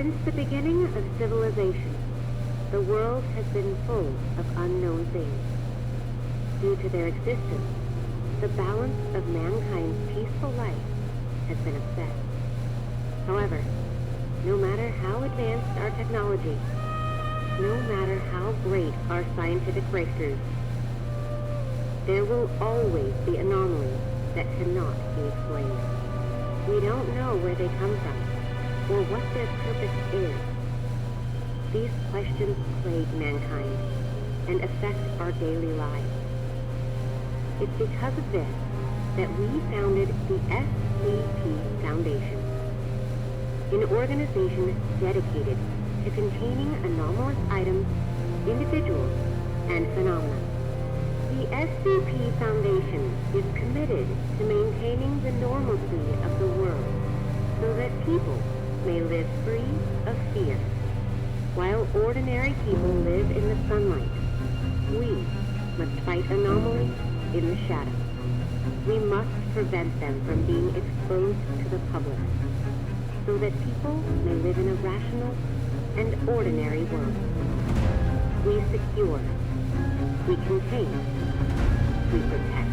Since the beginning of civilization, the world has been full of unknown things. Due to their existence, the balance of mankind's peaceful life has been upset. However, no matter how advanced our technology, no matter how great our scientific breakthroughs, there will always be anomalies that cannot be explained. We don't know where they come from or what their purpose is. These questions plague mankind and affect our daily lives. It's because of this that we founded the SCP Foundation, an organization dedicated to containing anomalous items, individuals, and phenomena. The SCP Foundation is committed to maintaining the normalcy of the world so that people may live free of fear. While ordinary people live in the sunlight, we must fight anomalies in the shadows. We must prevent them from being exposed to the public so that people may live in a rational and ordinary world. We secure, we contain, we protect.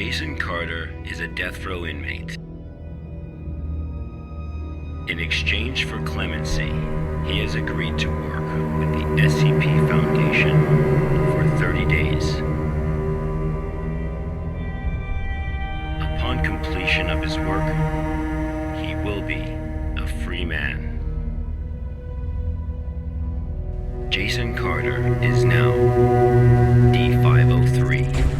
Jason Carter is a death row inmate. In exchange for clemency, he has agreed to work with the SCP Foundation for 30 days. Upon completion of his work, he will be a free man. Jason Carter is now D503.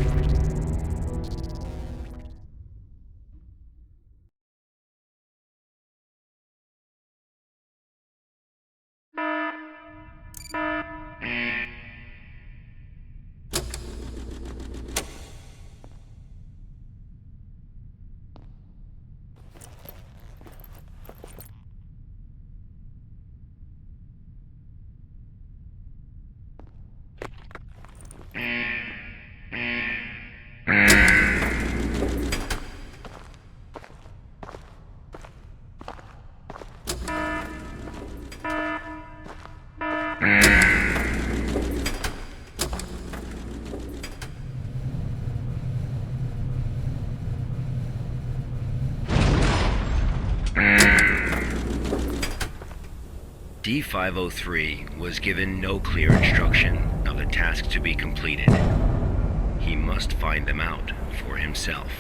D503 was given no clear instruction of the task to be completed. He must find them out for himself.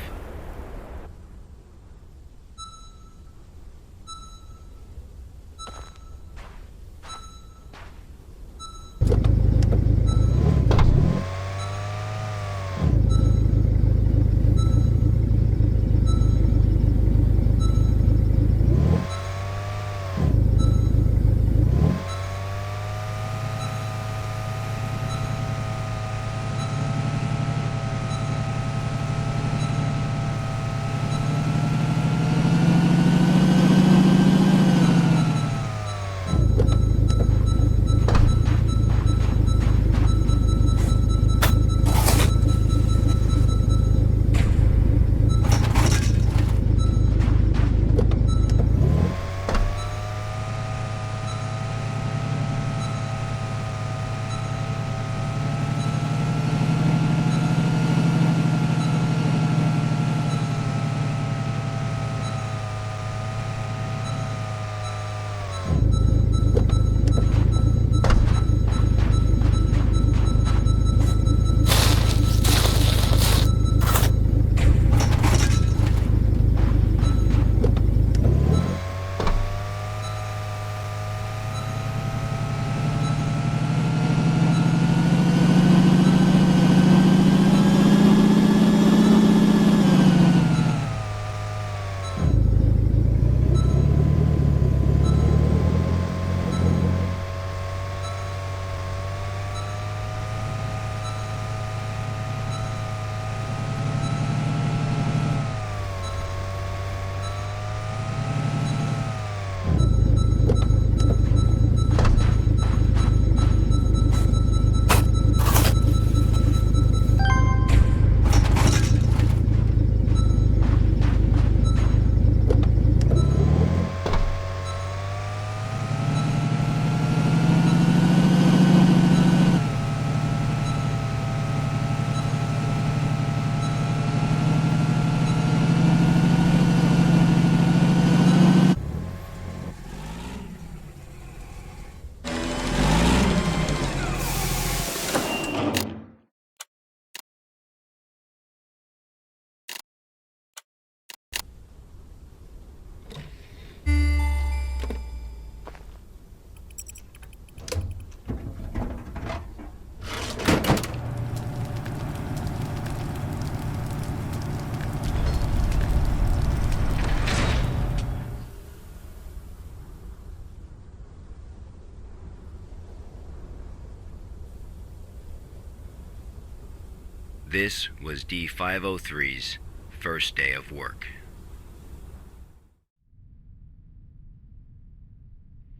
This was D503's first day of work.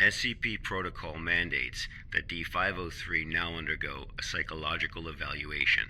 SCP protocol mandates that D503 now undergo a psychological evaluation.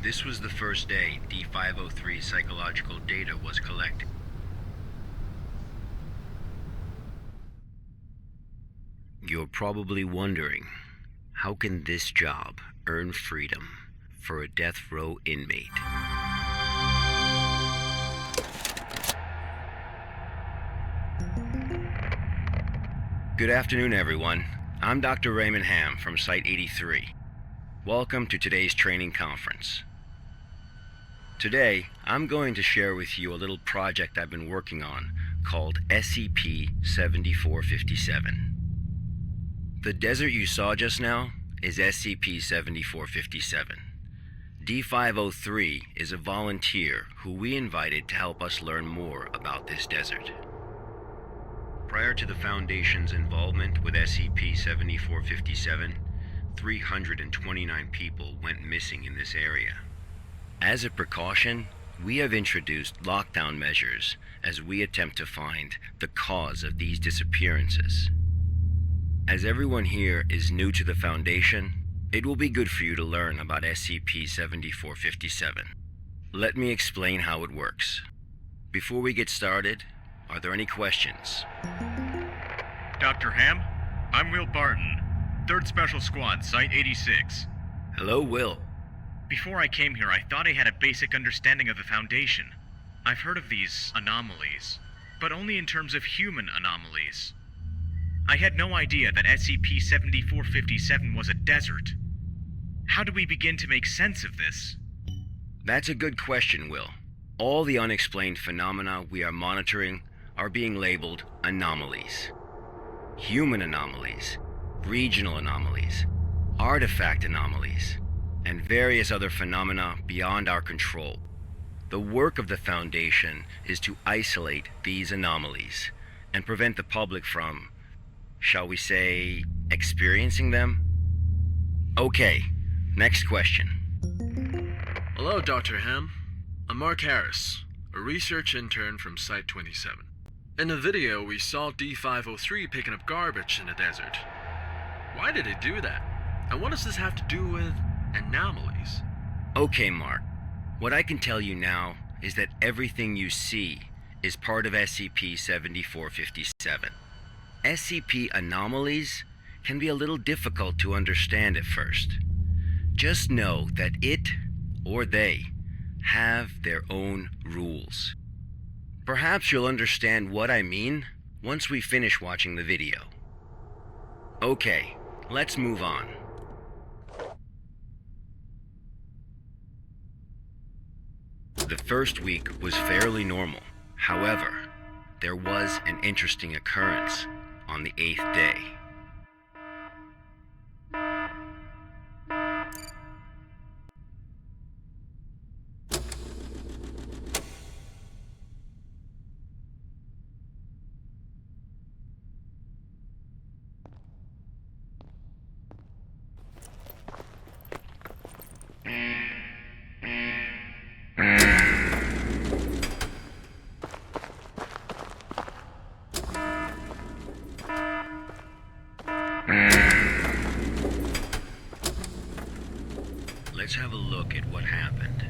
This was the first day D503 psychological data was collected. You're probably wondering, how can this job earn freedom for a death row inmate? Good afternoon, everyone. I'm Dr. Raymond Ham from Site 83. Welcome to today's training conference. Today, I'm going to share with you a little project I've been working on called SCP-7457. The desert you saw just now is SCP-7457. D503 is a volunteer who we invited to help us learn more about this desert. Prior to the Foundation's involvement with SCP-7457, 329 people went missing in this area. As a precaution, we have introduced lockdown measures as we attempt to find the cause of these disappearances. As everyone here is new to the Foundation, it will be good for you to learn about SCP-7457. Let me explain how it works. Before we get started, are there any questions? Dr. Ham, I'm Will Barton, 3rd Special Squad, Site 86. Hello, Will. Before I came here, I thought I had a basic understanding of the Foundation. I've heard of these anomalies, but only in terms of human anomalies. I had no idea that SCP-7457 was a desert. How do we begin to make sense of this? That's a good question, Will. All the unexplained phenomena we are monitoring are being labeled anomalies. Human anomalies, regional anomalies, artifact anomalies, and various other phenomena beyond our control. The work of the Foundation is to isolate these anomalies and prevent the public from, shall we say, experiencing them? Okay, next question. Hello, Dr. Ham. I'm Mark Harris, a research intern from Site 27. In the video, we saw D503 picking up garbage in the desert. Why did he do that? And what does this have to do with anomalies? Okay, Mark. What I can tell you now is that everything you see is part of SCP-7457. SCP anomalies can be a little difficult to understand at first. Just know that it, or they, have their own rules. Perhaps you'll understand what I mean once we finish watching the video. Okay, let's move on. The first week was fairly normal. However, there was an interesting occurrence on the 8th day. Let's have a look at what happened.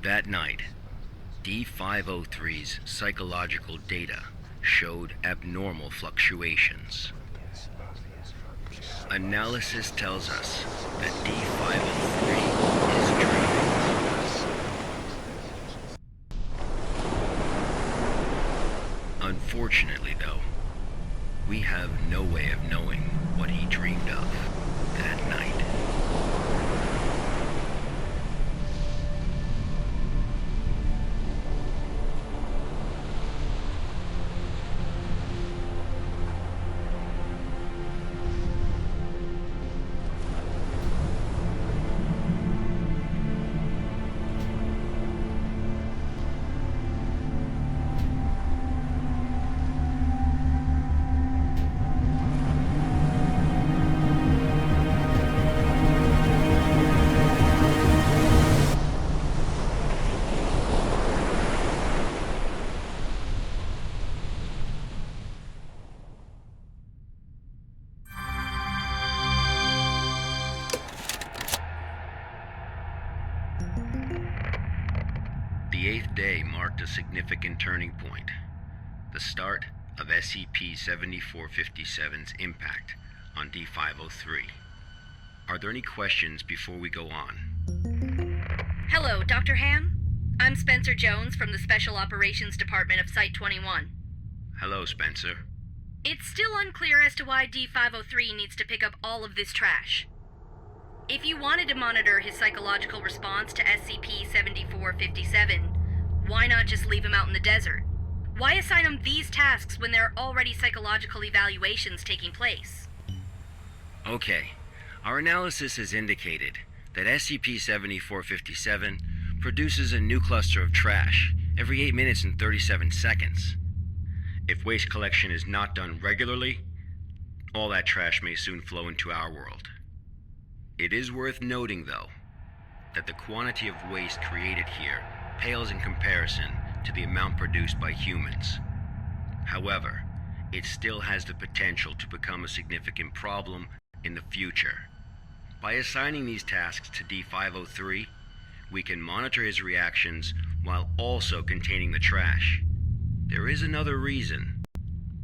That night, D503's psychological data showed abnormal fluctuations. Analysis tells us that D503 is dreaming. Unfortunately, though, we have no way of knowing what he dreamed of that night. The eighth day marked a significant turning point, the start of SCP-7457's impact on D503. Are there any questions before we go on? Hello, Dr. Ham? I'm Spencer Jones from the Special Operations Department of Site-21. Hello, Spencer. It's still unclear as to why D503 needs to pick up all of this trash. If you wanted to monitor his psychological response to SCP-7457, why not just leave him out in the desert? Why assign him these tasks when there are already psychological evaluations taking place? Okay, our analysis has indicated that SCP-7457 produces a new cluster of trash every 8 minutes and 37 seconds. If waste collection is not done regularly, all that trash may soon flow into our world. It is worth noting, though, that the quantity of waste created here pales in comparison to the amount produced by humans. However, it still has the potential to become a significant problem in the future. By assigning these tasks to D503, we can monitor his reactions while also containing the trash. There is another reason,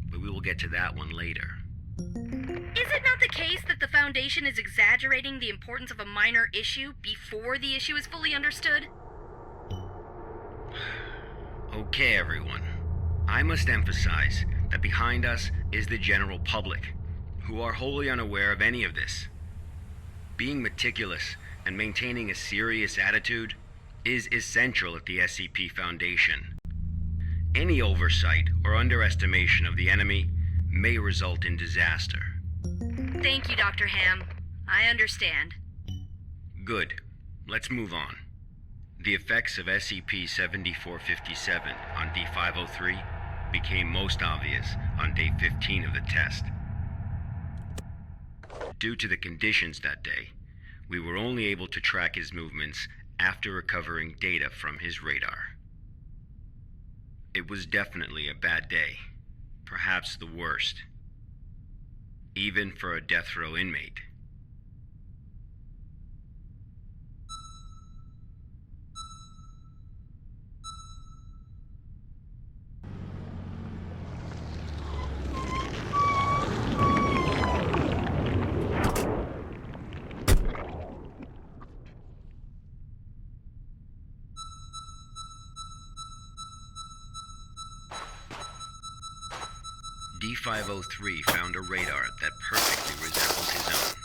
but we will get to that one later. Is it not the case that the Foundation is exaggerating the importance of a minor issue before the issue is fully understood? Okay, everyone. I must emphasize that behind us is the general public, who are wholly unaware of any of this. Being meticulous and maintaining a serious attitude is essential at the SCP Foundation. Any oversight or underestimation of the enemy may result in disaster. Thank you, Dr. Ham. I understand. Good. Let's move on. The effects of SCP-7457 on D503 became most obvious on day 15 of the test. Due to the conditions that day, we were only able to track his movements after recovering data from his radar. It was definitely a bad day, perhaps the worst, even for a death row inmate. D503 found a radar that perfectly resembled his own.